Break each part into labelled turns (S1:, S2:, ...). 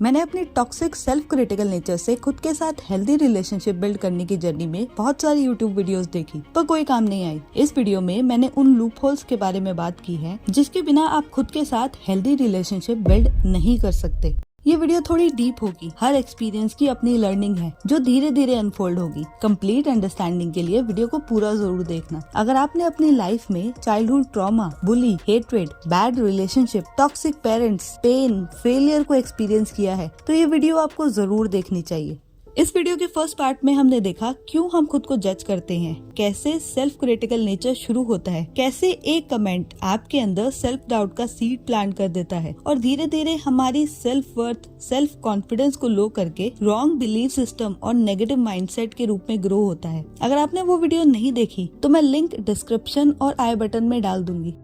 S1: मैंने अपनी toxic self critical nature से खुद के साथ हेल्दी रिलेशनशिप बिल्ड करने की जर्नी में बहुत सारी यूट्यूब वीडियोस देखी, पर कोई काम नहीं आई। इस वीडियो में मैंने उन लूप होल्स के बारे में बात की है जिसके बिना आप खुद के साथ हेल्दी रिलेशनशिप बिल्ड नहीं कर सकते। ये वीडियो थोड़ी डीप होगी, हर एक्सपीरियंस की अपनी लर्निंग है जो धीरे धीरे अनफोल्ड होगी। कंप्लीट अंडरस्टैंडिंग के लिए वीडियो को पूरा जरूर देखना। अगर आपने अपनी लाइफ में childhood trauma, bully, hatred, bad relationship, toxic parents, pain, failure को एक्सपीरियंस किया है तो ये वीडियो आपको जरूर देखनी चाहिए। इस वीडियो के फर्स्ट पार्ट में हमने देखा क्यों हम खुद को जज करते हैं, कैसे सेल्फ क्रिटिकल नेचर शुरू होता है, कैसे एक कमेंट आपके अंदर सेल्फ डाउट का सीड प्लांट कर देता है और धीरे धीरे हमारी सेल्फ वर्थ, सेल्फ कॉन्फिडेंस को लो करके रॉन्ग बिलीफ सिस्टम और नेगेटिव माइंडसेट के रूप में ग्रो होता है। अगर आपने वो वीडियो नहीं देखी तो मैं लिंक डिस्क्रिप्शन और आई बटन में डाल दूंगी।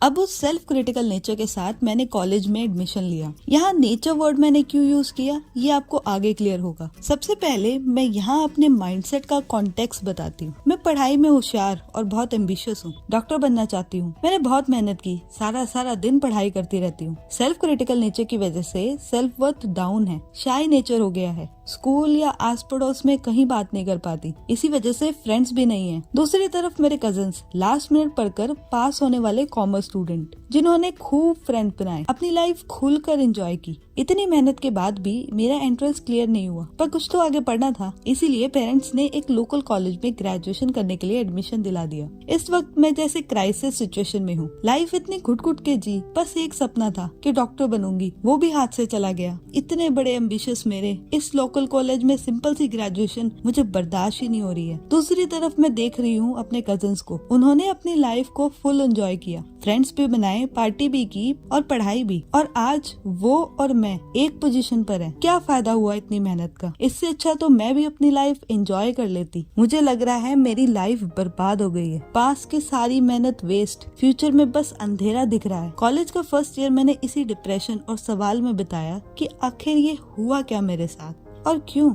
S1: अब उस सेल्फ क्रिटिकल नेचर के साथ मैंने कॉलेज में एडमिशन लिया। यहाँ नेचर वर्ड मैंने क्यों यूज किया ये आपको आगे क्लियर होगा। सबसे पहले मैं यहाँ अपने माइंडसेट का कॉन्टेक्स्ट बताती हूँ। मैं पढ़ाई में होशियार और बहुत एम्बिशियस हूँ, डॉक्टर बनना चाहती हूँ। मैंने बहुत मेहनत की, सारा दिन पढ़ाई करती रहती हूँ। सेल्फ क्रिटिकल नेचर की वजह से सेल्फ वर्थ डाउन है, शाय नेचर हो गया है, स्कूल या आस पड़ोस में कहीं बात नहीं कर पाती, इसी वजह से फ्रेंड्स भी नहीं है। दूसरी तरफ मेरे कजिन्स लास्ट मिनट पढ़कर पास होने वाले कॉमर्स स्टूडेंट जिन्होंने खूब फ्रेंड बनाए, अपनी लाइफ खुलकर एंजॉय की। इतनी मेहनत के बाद भी मेरा एंट्रेंस क्लियर नहीं हुआ, पर कुछ तो आगे पढ़ना था, इसीलिए पेरेंट्स ने एक लोकल कॉलेज में ग्रेजुएशन करने के लिए एडमिशन दिला दिया। इस वक्त मैं जैसे क्राइसिस सिचुएशन में हूँ। लाइफ इतनी घुट के जी, बस एक सपना था कि डॉक्टर बनूंगी, वो भी हाथ से चला गया। इतने बड़े एम्बिशियस मेरे इस लोकल कॉलेज में सिंपल सी ग्रेजुएशन मुझे बर्दाश्त ही नहीं हो रही है। दूसरी तरफ मैं देख रही हूँ अपने कजिन्स को, उन्होंने अपनी लाइफ को फुल एंजॉय किया, फ्रेंड्स भी बनाए, पार्टी भी की और पढ़ाई भी, और आज वो और मैं एक पोजीशन पर है। क्या फायदा हुआ इतनी मेहनत का? इससे अच्छा तो मैं भी अपनी लाइफ एंजॉय कर लेती। मुझे लग रहा है मेरी लाइफ बर्बाद हो गई है, पास की सारी मेहनत वेस्ट, फ्यूचर में बस अंधेरा दिख रहा है। कॉलेज का फर्स्ट ईयर मैंने इसी डिप्रेशन और सवाल में बिताया कि आखिर ये हुआ क्या मेरे साथ और क्यों।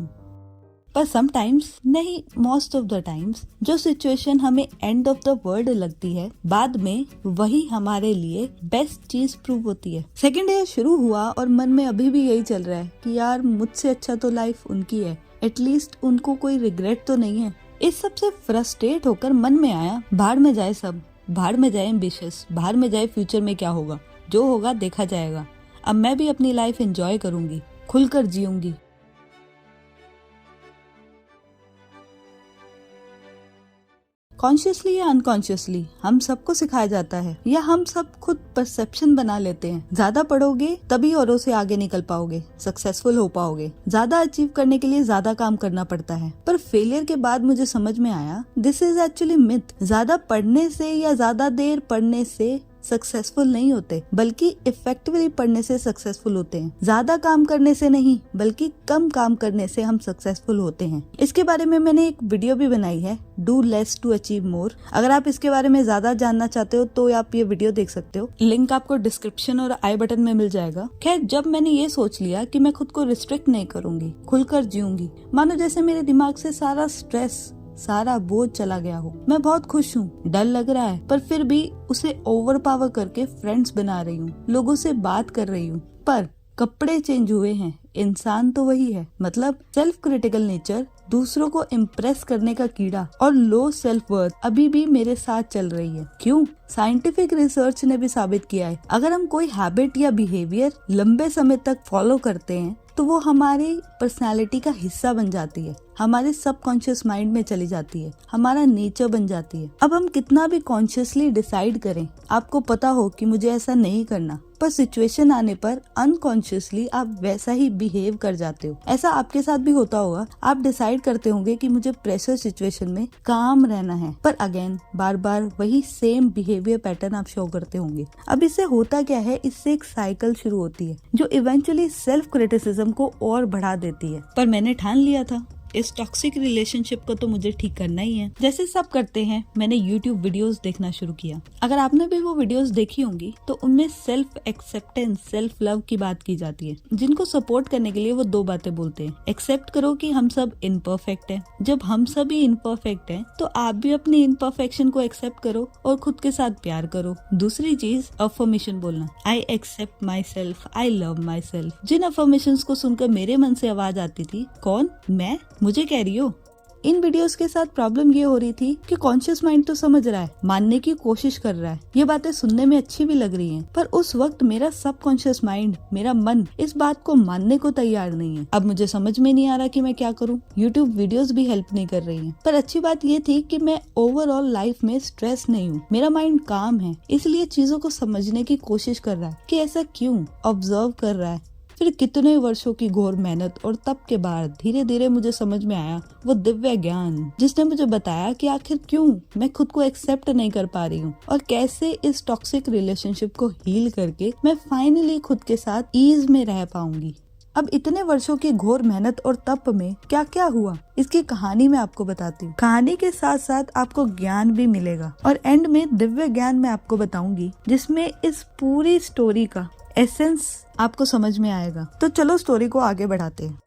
S1: पर समटाइम्स नहीं, मोस्ट ऑफ द टाइम्स जो सिचुएशन हमें एंड ऑफ द वर्ल्ड लगती है, बाद में वही हमारे लिए बेस्ट चीज प्रूव होती है। सेकेंड ईयर शुरू हुआ और मन में अभी भी यही चल रहा है कि यार मुझसे अच्छा तो लाइफ उनकी है, एटलीस्ट उनको कोई रिग्रेट तो नहीं है। इस सब से फ्रस्ट्रेट होकर मन में आया, बाहर में जाए सब, बाहर में जाए एम्बिशियस, बाहर में जाए फ्यूचर में क्या होगा, जो होगा देखा जाएगा। अब मैं भी अपनी लाइफ एंजॉय करूंगी, खुलकर जीऊंगी। कॉन्शियसली या अनकॉन्शियसली हम सबको सिखाया जाता है, या हम सब खुद परसेप्शन बना लेते हैं। ज्यादा पढ़ोगे तभी औरों से आगे निकल पाओगे, सक्सेसफुल हो पाओगे। ज्यादा अचीव करने के लिए ज्यादा काम करना पड़ता है। पर फेलियर के बाद मुझे समझ में आया दिस इज एक्चुअली मिथ। ज्यादा पढ़ने से या ज्यादा देर पढ़ने से सक्सेसफुल नहीं होते, बल्कि इफेक्टिवली पढ़ने से सक्सेसफुल होते हैं। ज्यादा काम करने से नहीं, बल्कि कम काम करने से हम सक्सेसफुल होते हैं। इसके बारे में मैंने एक वीडियो भी बनाई है, do less to achieve more. अगर आप इसके बारे में ज्यादा जानना चाहते हो तो आप ये वीडियो देख सकते हो, लिंक आपको डिस्क्रिप्शन और आई बटन में मिल जाएगा। खैर, जब मैंने ये सोच लिया कि मैं खुद को रिस्ट्रिक्ट नहीं करूंगी, खुलकर जीऊंगी, मानो जैसे मेरे दिमाग से सारा स्ट्रेस, सारा बोझ चला गया हो। मैं बहुत खुश हूँ, डर लग रहा है, पर फिर भी उसे ओवर पावर करके फ्रेंड्स बना रही हूँ, लोगों से बात कर रही हूँ। पर कपड़े चेंज हुए हैं, इंसान तो वही है। मतलब सेल्फ क्रिटिकल नेचर, दूसरों को इम्प्रेस करने का कीड़ा और लो सेल्फ वर्थ अभी भी मेरे साथ चल रही है। क्यों? साइंटिफिक रिसर्च ने भी साबित किया है, अगर हम कोई हैबिट या बिहेवियर लंबे समय तक फॉलो करते हैं तो वो हमारी पर्सनालिटी का हिस्सा बन जाती है, हमारे सबकॉन्शियस माइंड में चली जाती है, हमारा नेचर बन जाती है। अब हम कितना भी कॉन्शियसली डिसाइड करें, आपको पता हो कि मुझे ऐसा नहीं करना, पर सिचुएशन आने पर अनकॉन्शियसली आप वैसा ही बिहेव कर जाते हो। ऐसा आपके साथ भी होता होगा। आप डिसाइड करते होंगे कि मुझे प्रेशर सिचुएशन में काम रहना है, पर अगेन बार बार वही सेम बिहेवियर पैटर्न आप शो करते होंगे। अब इससे होता क्या है, इससे एक साइकिल शुरू होती है जो इवेंचुअली सेल्फ क्रिटिसिज्म को और बढ़ा देती है। पर मैंने ठान लिया था इस टॉक्सिक रिलेशनशिप को तो मुझे ठीक करना ही है। जैसे सब करते हैं, मैंने YouTube वीडियोस देखना शुरू किया। अगर आपने भी वो वीडियोस देखी होंगी तो उनमें सेल्फ एक्सेप्टेंस, सेल्फ लव की बात की जाती है, जिनको सपोर्ट करने के लिए वो 2 बातें बोलते हैं। एक्सेप्ट करो कि हम सब इम्परफेक्ट हैं। जब हम सभी इम्परफेक्ट हैं तो आप भी अपनी इम्परफेक्शन को एक्सेप्ट करो और खुद के साथ प्यार करो। दूसरी चीज, अफर्मेशन बोलना। I accept myself, I love myself. जिन अफर्मेशन को सुनकर मेरे मन से आवाज आती थी, कौन? मैं? मुझे कह रही हो? इन वीडियोस के साथ प्रॉब्लम ये हो रही थी कि कॉन्शियस माइंड तो समझ रहा है, मानने की कोशिश कर रहा है, ये बातें सुनने में अच्छी भी लग रही हैं, पर उस वक्त मेरा सबकॉन्शियस माइंड, मेरा मन इस बात को मानने को तैयार नहीं है। अब मुझे समझ में नहीं आ रहा कि मैं क्या करूं। YouTube वीडियोस भी हेल्प नहीं कर रही हैं। पर अच्छी बात ये थी कि मैं ओवरऑल लाइफ में स्ट्रेस नहीं हूँ, मेरा माइंड काम है, इसलिए चीजों को समझने की कोशिश कर रहा है कि ऐसा क्यों, ऑब्जर्व कर रहा है। फिर कितने वर्षों की घोर मेहनत और तप के बाद धीरे धीरे मुझे समझ में आया वो दिव्य ज्ञान, जिसने मुझे बताया कि आखिर क्यों मैं खुद को एक्सेप्ट नहीं कर पा रही हूँ और कैसे इस टॉक्सिक रिलेशनशिप को हील करके मैं फाइनली खुद के साथ ईज में रह पाऊंगी। अब इतने वर्षों की घोर मेहनत और तप में क्या क्या हुआ, इसकी कहानी मैं आपको बताती हूँ। कहानी के साथ साथ आपको ज्ञान भी मिलेगा और एंड में दिव्य ज्ञान मैं आपको बताऊंगी, जिसमें इस पूरी स्टोरी का एसेंस आपको समझ में आएगा। तो चलो स्टोरी को आगे बढ़ाते हैं।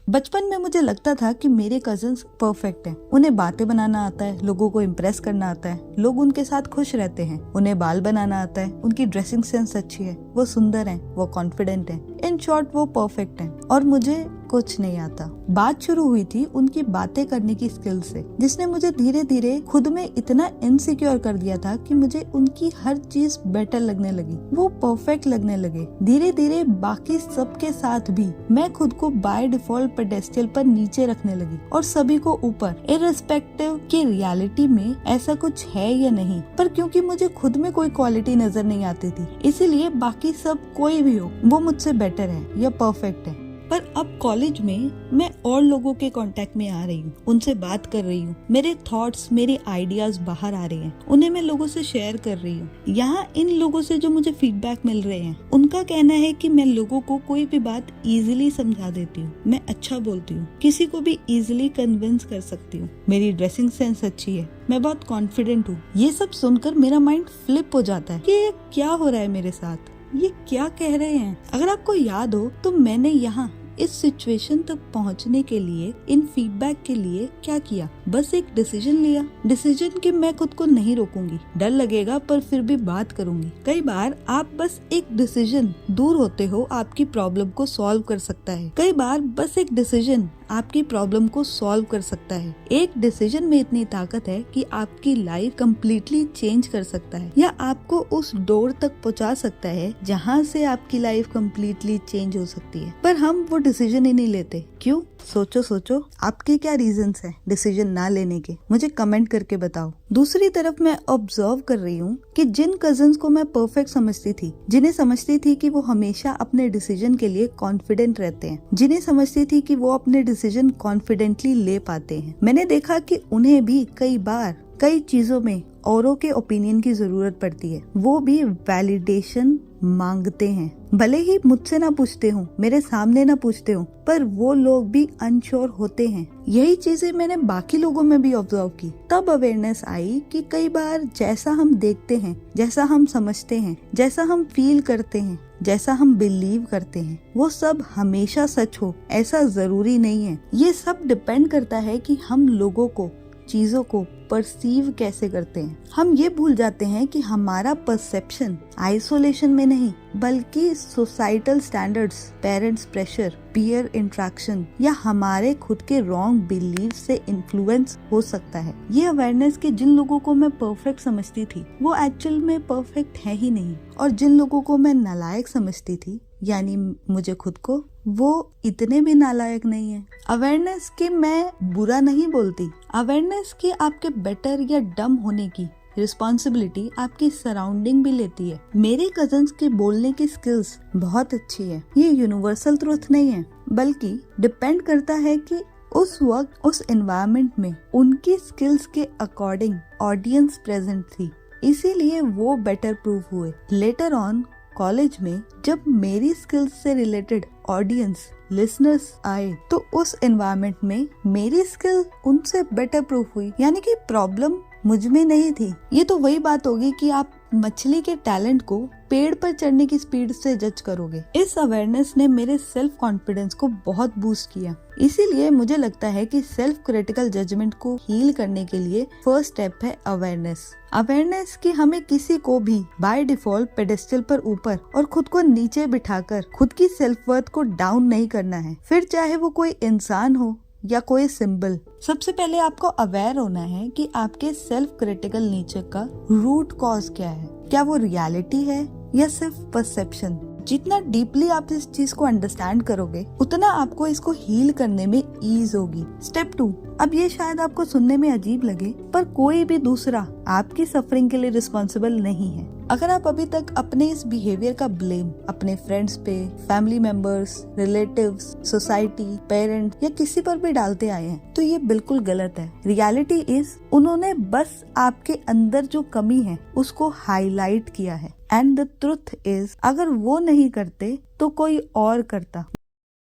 S1: बचपन में मुझे लगता था कि मेरे कजिन्स परफेक्ट हैं। उन्हें बातें बनाना आता है, लोगों को इम्प्रेस करना आता है, लोग उनके साथ खुश रहते हैं। उन्हें बाल बनाना आता है, उनकी ड्रेसिंग सेंस अच्छी है, वो सुंदर हैं, वो कॉन्फिडेंट हैं। इन शॉर्ट वो परफेक्ट हैं और मुझे कुछ नहीं आता। बात शुरू हुई थी उनकी बातें करने की स्किल से, जिसने मुझे धीरे धीरे खुद में इतना इनसिक्योर कर दिया था कि मुझे उनकी हर चीज बेटर लगने लगी, वो परफेक्ट लगने लगे। धीरे धीरे बाकी सबके साथ भी मैं खुद को बाय डिफॉल्ट पेडेस्टल पर नीचे रखने लगी और सभी को ऊपर, इररिस्पेक्टिव कि रियलिटी में ऐसा कुछ है या नहीं। पर क्योंकि मुझे खुद में कोई क्वालिटी नजर नहीं आती थी, इसीलिए बाकी सब कोई भी हो वो मुझसे बेटर है या परफेक्ट है। पर अब कॉलेज में मैं और लोगों के कांटेक्ट में आ रही हूँ, उनसे बात कर रही हूँ, मेरे थॉट्स, मेरे आइडियाज बाहर आ रहे हैं, उन्हें मैं लोगों से शेयर कर रही हूँ। यहाँ इन लोगों से जो मुझे फीडबैक मिल रहे हैं, उनका कहना है कि मैं लोगों को कोई भी बात इजीली समझा देती हूँ, मैं अच्छा बोलती हूँ, किसी को भी इजीली कन्विंस कर सकती हूँ, मेरी ड्रेसिंग सेंस अच्छी है, मैं बहुत कॉन्फिडेंट हूँ। ये सब सुनकर मेरा माइंड फ्लिप हो जाता है कि ये क्या हो रहा है मेरे साथ, ये क्या कह रहे हैं। अगर आपको याद हो तो मैंने यहाँ इस सिचुएशन तक पहुंचने के लिए, इन फीडबैक के लिए क्या किया, बस एक डिसीजन लिया। डिसीजन कि मैं खुद को नहीं रोकूंगी, डर लगेगा पर फिर भी बात करूंगी। कई बार आप बस एक डिसीजन दूर होते हो आपकी प्रॉब्लम को सॉल्व कर सकता है। कई बार बस एक डिसीजन आपकी प्रॉब्लम को सॉल्व कर सकता है। एक डिसीजन में इतनी ताकत है कि आपकी लाइफ कम्प्लीटली चेंज कर सकता है या आपको उस डोर तक पहुंचा सकता है जहां से आपकी लाइफ कम्प्लीटली चेंज हो सकती है। पर हम वो डिसीजन ही नहीं लेते। क्यों? सोचो आपके क्या रीजंस हैं डिसीजन ना लेने के, मुझे कमेंट करके बताओ। दूसरी तरफ मैं ऑब्जर्व कर रही हूँ कि जिन कजिन्स को मैं परफेक्ट समझती थी, जिन्हें समझती थी कि वो हमेशा अपने डिसीजन के लिए कॉन्फिडेंट रहते हैं, जिन्हें समझती थी कि वो अपने डिसीजन कॉन्फिडेंटली ले पाते हैं, मैंने देखा कि उन्हें भी कई बार कई चीजों में औरों के ओपिनियन की जरूरत पड़ती है। वो भी वैलिडेशन मांगते हैं, भले ही मुझसे ना पूछते हो, मेरे सामने ना पूछते हो, पर वो लोग भी अनश्योर होते हैं। यही चीजें मैंने बाकी लोगों में भी ऑब्जर्व की। तब अवेयरनेस आई कि कई बार जैसा हम देखते हैं, जैसा हम समझते हैं, जैसा हम फील करते हैं, जैसा हम बिलीव करते हैं, वो सब हमेशा सच हो ऐसा जरूरी नहीं है। ये सब डिपेंड करता है कि हम लोगों को, चीजों को परसीव कैसे करते हैं। हम ये भूल जाते हैं कि हमारा परसेप्शन आइसोलेशन में नहीं, बल्कि societal standards, parents pressure, peer interaction या हमारे खुद के रॉन्ग बिलीफ से इन्फ्लुएंस हो सकता है। ये अवेयरनेस कि जिन लोगों को मैं परफेक्ट समझती थी वो एक्चुअल में परफेक्ट है ही नहीं, और जिन लोगों को मैं नालायक समझती थी, यानी मुझे खुद को, वो इतने भी नालायक नहीं है। अवेयरनेस कि मैं बुरा नहीं बोलती, अवेयरनेस कि आपके बेटर या डम होने की रिस्पॉन्सिबिलिटी आपकी सराउंडिंग भी लेती है। मेरे कजन्स के बोलने की स्किल्स बहुत अच्छी है। ये यूनिवर्सल ट्रूथ नहीं है, बल्कि डिपेंड करता है कि उस वक्त उस एनवायरनमेंट में उनकी स्किल्स के अकॉर्डिंग ऑडियंस प्रेजेंट थी, इसीलिए वो बेटर प्रूव हुए। लेटर ऑन कॉलेज में जब मेरी स्किल्स से रिलेटेड ऑडियंस लिसनर्स आए तो उस एनवायरनमेंट में मेरी स्किल उनसे बेटर प्रूफ हुई, यानी कि प्रॉब्लम मुझ में नहीं थी। ये तो वही बात होगी कि आप मछली के टैलेंट को पेड़ पर चढ़ने की स्पीड से जज करोगे। इस अवेयरनेस ने मेरे सेल्फ कॉन्फिडेंस को बहुत बूस्ट किया। इसीलिए मुझे लगता है कि सेल्फ क्रिटिकल जजमेंट को हील करने के लिए फर्स्ट स्टेप है अवेयरनेस कि हमें किसी को भी बाय डिफॉल्ट पेडेस्टल पर ऊपर और खुद को नीचे बिठाकर खुद की सेल्फ वर्थ को डाउन नहीं करना है, फिर चाहे वो कोई इंसान हो या कोई सिंबल। सबसे पहले आपको अवेयर होना है कि आपके सेल्फ क्रिटिकल नेचर का रूट कॉज क्या है। क्या वो रियलिटी है या सिर्फ परसेप्शन? जितना डीपली आप इस चीज को अंडरस्टैंड करोगे उतना आपको इसको हील करने में ईज होगी। स्टेप 2, अब ये शायद आपको सुनने में अजीब लगे पर कोई भी दूसरा आपकी सफरिंग के लिए रिस्पॉन्सिबल नहीं है। अगर आप अभी तक अपने इस बिहेवियर का ब्लेम अपने फ्रेंड्स पे, family members, relatives, society, parent या किसी पर भी डालते आए हैं तो ये बिल्कुल गलत है। रियलिटी इज उन्होंने बस आपके अंदर जो कमी है उसको हाईलाइट किया है एंड द ट्रुथ इज अगर वो नहीं करते तो कोई और करता।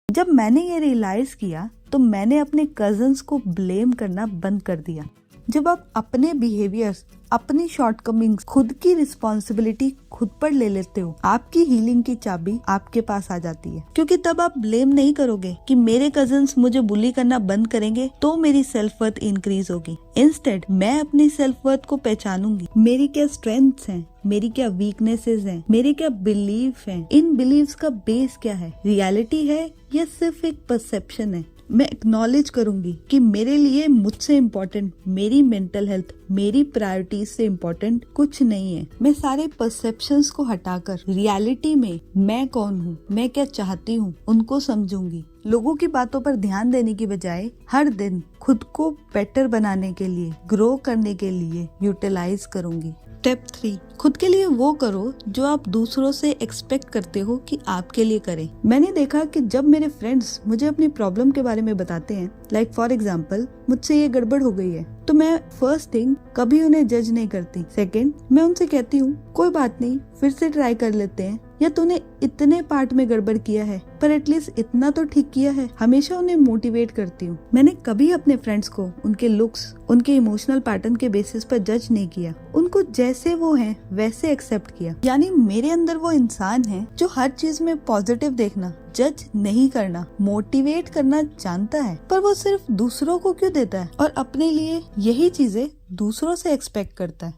S1: जब मैंने ये रियलाइज किया तो मैंने अपने कजन्स को ब्लेम करना बंद कर दिया। जब आप अपने बिहेवियर्स, अपनी शॉर्टकमिंग्स, खुद की रिस्पॉन्सिबिलिटी खुद पर ले लेते हो, आपकी हीलिंग की चाबी आपके पास आ जाती है। क्योंकि तब आप ब्लेम नहीं करोगे कि मेरे कजन्स मुझे बुली करना बंद करेंगे तो मेरी सेल्फ वर्थ इंक्रीज होगी। इंस्टेड मैं अपनी सेल्फ वर्थ को पहचानूंगी। मेरी क्या स्ट्रेंथ्स हैं, मेरी क्या वीकनेसेस हैं, मेरे क्या बिलीफ हैं, इन बिलीव्स का बेस क्या है, रियलिटी है या सिर्फ एक परसेप्शन है। मैं एक्नॉलेज करूंगी कि मेरे लिए मुझसे इम्पोर्टेंट मेरी मेंटल हेल्थ, मेरी प्रायोरिटीज से इम्पोर्टेंट कुछ नहीं है। मैं सारे परसेप्शंस को हटाकर रियलिटी में मैं कौन हूँ, मैं क्या चाहती हूँ, उनको समझूंगी। लोगों की बातों पर ध्यान देने की बजाय हर दिन खुद को बेटर बनाने के लिए, ग्रो करने के लिए यूटिलाइज करूंगी। स्टेप 3, खुद के लिए वो करो जो आप दूसरों से एक्सपेक्ट करते हो कि आपके लिए करें। मैंने देखा कि जब मेरे फ्रेंड्स मुझे अपनी प्रॉब्लम के बारे में बताते हैं, लाइक फॉर एग्जाम्पल मुझसे ये गड़बड़ हो गई है, तो मैं फर्स्ट थिंग कभी उन्हें जज नहीं करती। सेकंड, मैं उनसे कहती हूँ कोई बात नहीं, फिर से ट्राई कर लेते हैं, या तूने इतने पार्ट में गड़बड़ किया है पर एटलीस्ट इतना तो ठीक किया है। हमेशा उन्हें मोटिवेट करती हूँ। मैंने कभी अपने फ्रेंड्स को उनके लुक्स, उनके इमोशनल पैटर्न के बेसिस पर जज नहीं किया। उनको जैसे वो हैं वैसे एक्सेप्ट किया। यानी मेरे अंदर वो इंसान है जो हर चीज में पॉजिटिव देखना, जज नहीं करना, मोटिवेट करना जानता है, पर वो सिर्फ दूसरों को क्यों देता है और अपने लिए यही चीजें दूसरों से एक्सपेक्ट करता है।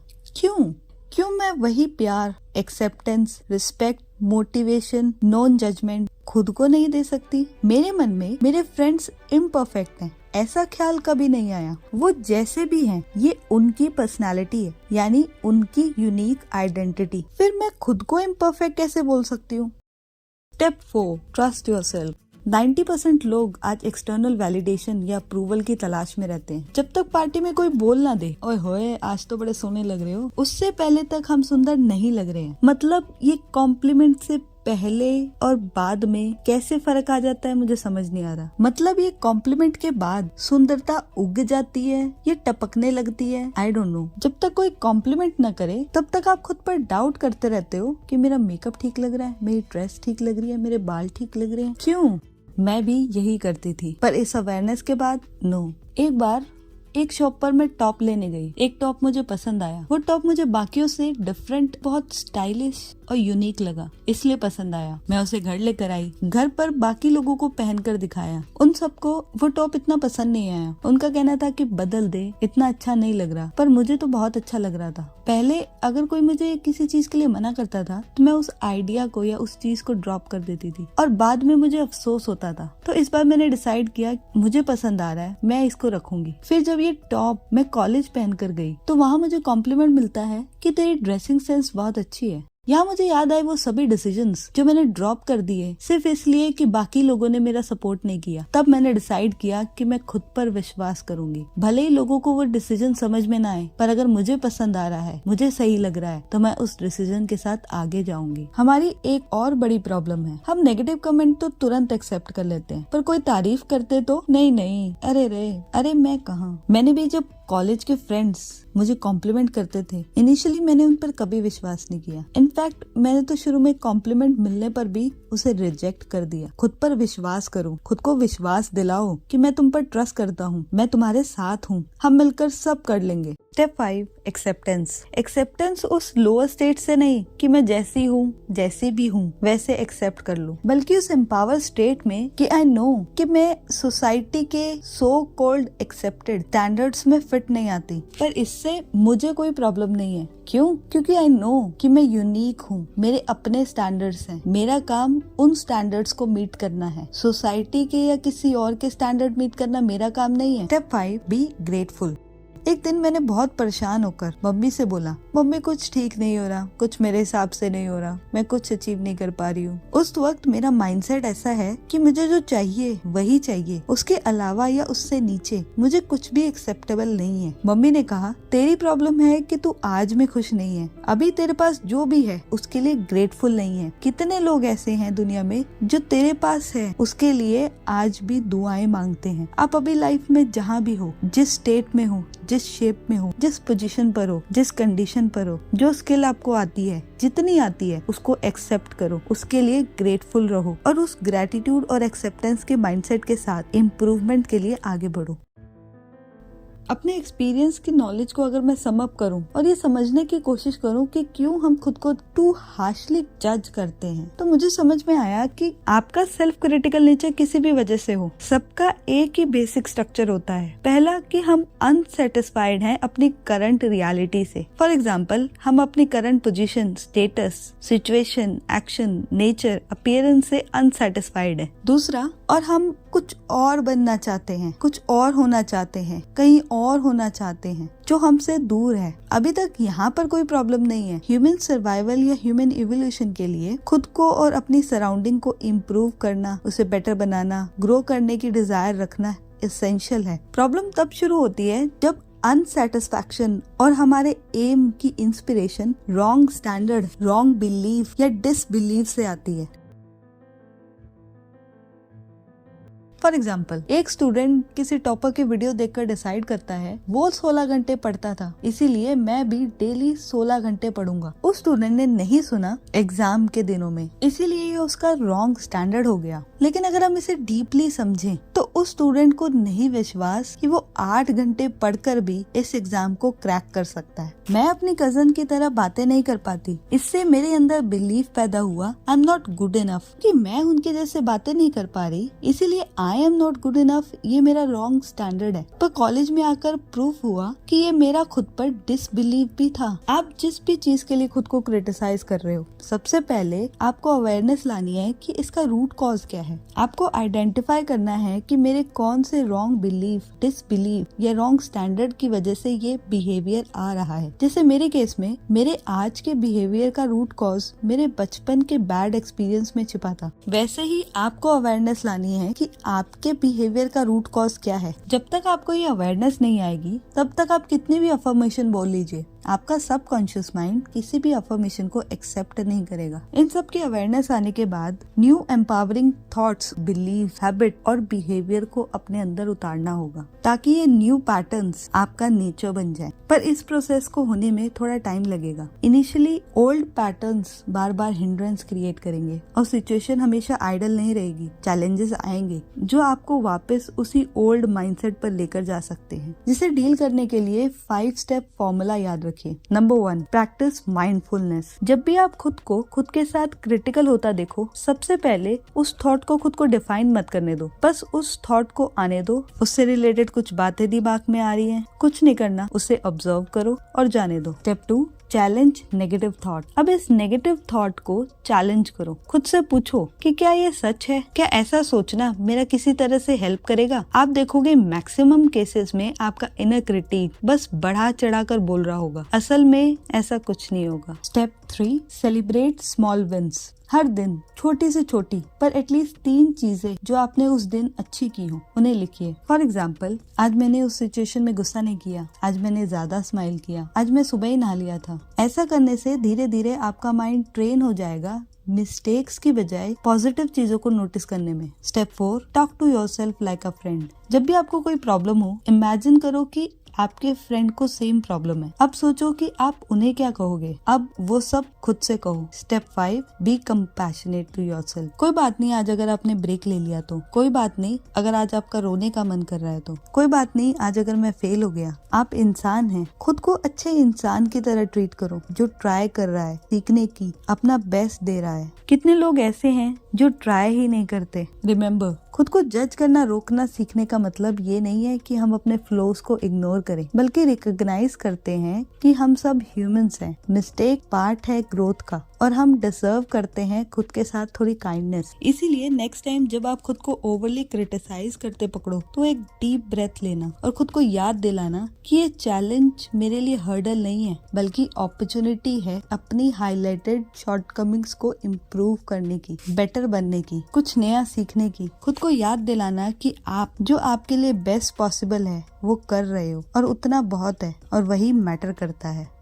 S1: क्यों मैं वही प्यार, acceptance, respect, motivation, non judgement खुद को नहीं दे सकती? मेरे मन में मेरे फ्रेंड्स इम्परफेक्ट हैं ऐसा ख्याल कभी नहीं आया। वो जैसे भी हैं, ये उनकी पर्सनालिटी है, यानी उनकी यूनिक आइडेंटिटी। फिर मैं खुद को इम्परफेक्ट कैसे बोल सकती हूँ? Step 4, trust yourself. 90% लोग आज एक्सटर्नल वैलिडेशन या अप्रूवल की तलाश में रहते हैं। जब तक पार्टी में कोई बोल ना दे, ओए होए आज तो बड़े सोने लग रहे हो, उससे पहले तक हम सुंदर नहीं लग रहे हैं। मतलब ये कॉम्प्लीमेंट से पहले और बाद में कैसे फर्क आ जाता है मुझे समझ नहीं आ रहा। मतलब ये कॉम्प्लीमेंट के बाद सुंदरता उग जाती है, ये टपकने लगती है, आई डोंट नो। जब तक कोई कॉम्प्लीमेंट न करे तब तक आप खुद पर डाउट करते रहते हो कि मेरा मेकअप ठीक लग रहा है, मेरी ड्रेस ठीक लग रही है, मेरे बाल ठीक लग रहे हैं। क्यों? मैं भी यही करती थी, पर इस अवेयरनेस के बाद नो। एक बार एक शॉप पर मैं टॉप लेने गई। एक टॉप मुझे पसंद आया। वो टॉप मुझे बाकियों से डिफरेंट, बहुत स्टाइलिश और यूनिक लगा, इसलिए पसंद आया। मैं उसे घर लेकर आई। घर पर बाकी लोगों को पहनकर दिखाया। उन सबको वो टॉप इतना पसंद नहीं आया। उनका कहना था कि बदल दे, इतना अच्छा नहीं लग रहा, पर मुझे तो बहुत अच्छा लग रहा था। पहले अगर कोई मुझे किसी चीज के लिए मना करता था तो मैं उस आइडिया को या उस चीज को ड्रॉप कर देती थी और बाद में मुझे अफसोस होता था। तो इस बार मैंने डिसाइड किया मुझे पसंद आ रहा है, मैं इसको रखूंगी। फिर जब ये टॉप मैं कॉलेज पहन कर गई तो वहाँ मुझे कॉम्प्लीमेंट मिलता है कि तेरी ड्रेसिंग सेंस बहुत अच्छी है। यहाँ मुझे याद आए वो सभी डिसीजंस जो मैंने ड्रॉप कर दिए सिर्फ इसलिए कि बाकी लोगों ने मेरा सपोर्ट नहीं किया। तब मैंने डिसाइड किया कि मैं खुद पर विश्वास करूंगी। भले ही लोगों को वो डिसीजन समझ में ना आए, पर अगर मुझे पसंद आ रहा है, मुझे सही लग रहा है, तो मैं उस डिसीजन के साथ आगे जाऊंगी। हमारी एक और बड़ी प्रॉब्लम है, हम नेगेटिव कमेंट तो तुरंत एक्सेप्ट कर लेते हैं, पर कोई तारीफ करते तो नहीं, अरे रे, अरे मैं कहाँ। मैंने भी जब कॉलेज के फ्रेंड्स मुझे कॉम्प्लीमेंट करते थे, इनिशियली मैंने उन पर कभी विश्वास नहीं किया। इनफैक्ट मैंने तो शुरू में कॉम्प्लीमेंट मिलने पर भी उसे रिजेक्ट कर दिया। खुद पर विश्वास करो, खुद को विश्वास दिलाओ कि मैं तुम पर ट्रस्ट करता हूँ, मैं तुम्हारे साथ हूँ, हम मिलकर सब कर लेंगे। Step 5, acceptance. एक्सेप्टेंस उस लोअर स्टेट से नहीं कि मैं जैसी हूँ, जैसी भी हूँ वैसे एक्सेप्ट कर लूँ, बल्कि उस एम्पावर स्टेट में कि आई नो कि मैं सोसाइटी के सो कॉल्ड एक्सेप्टेड स्टैंडर्ड्स में फिट नहीं आती, पर इससे मुझे कोई प्रॉब्लम नहीं है। क्यों? क्योंकि आई नो कि मैं यूनिक हूँ, मेरे अपने स्टैंडर्ड्स हैं, मेरा काम उन स्टैंडर्ड्स को मीट करना है। सोसाइटी के या किसी और के स्टैंडर्ड मीट करना मेरा काम नहीं है। Step 5, be grateful. एक दिन मैंने बहुत परेशान होकर मम्मी से बोला, मम्मी कुछ ठीक नहीं हो रहा, कुछ मेरे हिसाब से नहीं हो रहा, मैं कुछ अचीव नहीं कर पा रही हूँ। उस वक्त मेरा माइंडसेट ऐसा है कि मुझे जो चाहिए वही चाहिए, उसके अलावा या उससे नीचे मुझे कुछ भी एक्सेप्टेबल नहीं है। मम्मी ने कहा, तेरी प्रॉब्लम है कि तू आज में खुश नहीं है, अभी तेरे पास जो भी है उसके लिए ग्रेटफुल नहीं है। कितने लोग ऐसे हैं दुनिया में जो तेरे पास है उसके लिए आज भी दुआएं मांगते हैं। आप अभी लाइफ में जहाँ भी हो, जिस स्टेट में हो, जिस शेप में हो, जिस पोजीशन पर हो, जिस कंडीशन पर हो, जो स्किल आपको आती है, जितनी आती है उसको एक्सेप्ट करो, उसके लिए ग्रेटफुल रहो और उस ग्रेटिट्यूड और एक्सेप्टेंस के माइंडसेट के साथ इम्प्रूवमेंट के लिए आगे बढ़ो। अपने एक्सपीरियंस की नॉलेज को अगर मैं सम अप करूं और ये समझने की कोशिश करूं कि क्यों हम खुद को टू हार्शली जज करते हैं, तो मुझे समझ में आया कि आपका सेल्फ क्रिटिकल नेचर किसी भी वजह से हो, सबका एक ही बेसिक स्ट्रक्चर होता है। पहला कि हम अनसेटिस्फाइड हैं अपनी करंट रियलिटी से। फॉर एग्जाम्पल, हम अपनी current position, status, situation, action, nature, appearance से अनसेटिस्फाइड है। दूसरा, और हम कुछ और बनना चाहते हैं, कुछ और होना चाहते हैं, कहीं और होना चाहते हैं जो हमसे दूर है। अभी तक यहाँ पर कोई प्रॉब्लम नहीं है। ह्यूमन सर्वाइवल या ह्यूमन इवोल्यूशन के लिए खुद को और अपनी सराउंडिंग को इम्प्रूव करना, उसे बेटर बनाना, ग्रो करने की डिजायर रखना एसेंशियल है। प्रॉब्लम तब शुरू होती है जब अनसेटिस्फैक्शन और हमारे एम की inspiration wrong standard, wrong belief या डिसबिलीफ से आती है। फॉर एग्जाम्पल, एक स्टूडेंट किसी टॉपर की वीडियो देखकर डिसाइड करता है वो 16 घंटे पढ़ता था, इसीलिए मैं भी डेली 16 घंटे पढ़ूंगा। उस स्टूडेंट ने नहीं सुना एग्जाम के दिनों में, इसीलिए ये उसका रॉन्ग स्टैंडर्ड हो गया। लेकिन अगर हम इसे डीपली समझें तो उस स्टूडेंट को नहीं विश्वास कि वो 8 घंटे पढ़कर भी इस एग्जाम को क्रैक कर सकता है। मैं अपनी कजन की तरह बातें नहीं कर पाती, इससे मेरे अंदर बिलीफ पैदा हुआ I am not good enough, कि मैं उनके जैसे बातें नहीं कर पा रही, इसीलिए I am not good enough, ये मेरा रॉन्ग स्टैंडर्ड है। पर कॉलेज में आकर प्रूफ हुआ कि ये मेरा खुद पर डिसबिलीव भी था। आप जिस भी चीज के लिए खुद को क्रिटिसाइज कर रहे हो, सबसे पहले आपको अवेयरनेस लानी है कि इसका रूट कॉज क्या है। आपको आइडेंटिफाई करना है कि मेरे कौन से रॉन्ग बिलीफ, डिसबिलीफ या रॉन्ग स्टैंडर्ड की वजह से ये बिहेवियर आ रहा है। जैसे मेरे केस में मेरे आज के बिहेवियर का रूट कॉज मेरे बचपन के बैड एक्सपीरियंस में छिपा था। वैसे ही आपको अवेयरनेस लानी है कि आपके बिहेवियर का रूट कॉज क्या है। जब तक आपको ये अवेयरनेस नहीं आएगी तब तक आप कितनी भी अफर्मेशन बोल लीजिए, आपका सबकॉन्शियस माइंड किसी भी अफर्मेशन को एक्सेप्ट नहीं करेगा। इन सब की अवेयरनेस आने के बाद new empowering thoughts, belief, habit और बिहेवियर को अपने अंदर उतारना होगा ताकि ये न्यू पैटर्न्स आपका नेचर बन जाए। पर इस प्रोसेस को होने में थोड़ा टाइम लगेगा। इनिशियली ओल्ड पैटर्न्स बार बार हिंड्रेंस क्रिएट करेंगे और सिचुएशन हमेशा आइडल नहीं रहेगी। चैलेंजेस आएंगे जो आपको वापस उसी ओल्ड माइंडसेट पर लेकर जा सकते हैं। जिसे डील करने के लिए 5 स्टेप फॉर्मूला याद रखिए। Number 1, practice mindfulness. जब भी आप खुद को खुद के साथ क्रिटिकल होता देखो, सबसे पहले उस थॉट को खुद को डिफाइन मत करने दो, बस उस थॉट को आने दो। उससे रिलेटेड कुछ बातें दिमाग में आ रही हैं, कुछ नहीं करना, उसे ऑब्जर्व करो और जाने दो। Step 2, challenge negative thought. अब इस नेगेटिव थॉट को चैलेंज करो, खुद से पूछो कि क्या ये सच है, क्या ऐसा सोचना मेरा किसी तरह से हेल्प करेगा। आप देखोगे मैक्सिमम केसेस में आपका इनर क्रिटिक बस बढ़ा चढ़ा कर बोल रहा होगा, असल में ऐसा कुछ नहीं होगा। Step 3, celebrate small wins. हर दिन छोटी से छोटी पर एटलीस्ट 3 चीजें जो आपने उस दिन अच्छी की हो उन्हें लिखिए। फॉर एग्जाम्पल, आज मैंने उस सिचुएशन में गुस्सा नहीं किया, आज मैंने ज्यादा स्माइल किया, आज मैं सुबह ही नहा लिया था। ऐसा करने से धीरे धीरे आपका माइंड ट्रेन हो जाएगा मिस्टेक्स की बजाय पॉजिटिव चीजों को नोटिस करने में। Step 4, talk to yourself like a friend. जब भी आपको कोई प्रॉब्लम हो, इमेजिन करो कि आपके फ्रेंड को सेम प्रॉब्लम है। अब सोचो कि आप उन्हें क्या कहोगे। अब वो सब खुद से कहो। Step 5, be compassionate to yourself. कोई बात नहीं आज अगर आपने ब्रेक ले लिया तो, कोई बात नहीं अगर आज आपका रोने का मन कर रहा है तो, कोई बात नहीं आज अगर मैं फेल हो गया। आप इंसान हैं, खुद को अच्छे इंसान की तरह ट्रीट करो जो ट्राई कर रहा है सीखने की, अपना बेस्ट दे रहा है। कितने लोग ऐसे हैं जो ट्राई ही नहीं करते। रिमेम्बर, खुद को जज करना रोकना सीखने का मतलब ये नहीं है कि हम अपने फ्लोस को इग्नोर करें, बल्कि रिकॉग्नाइज करते हैं कि हम सब ह्यूमंस हैं। मिस्टेक पार्ट है ग्रोथ का और हम डिजर्व करते हैं खुद के साथ थोड़ी काइंडनेस। इसीलिए नेक्स्ट टाइम जब आप खुद को ओवरली क्रिटिसाइज करते पकड़ो तो एक डीप ब्रेथ लेना और खुद को याद दिलाना कि ये चैलेंज मेरे लिए हर्डल नहीं है, बल्कि अपॉर्चुनिटी है अपनी हाईलाइटेड शॉर्टकमिंग्स को इम्प्रूव करने की, बेटर बनने की, कुछ नया सीखने की। खुद को याद दिलाना कि आप जो आपके लिए बेस्ट पॉसिबल है वो कर रहे हो और उतना बहुत है और वही मैटर करता है।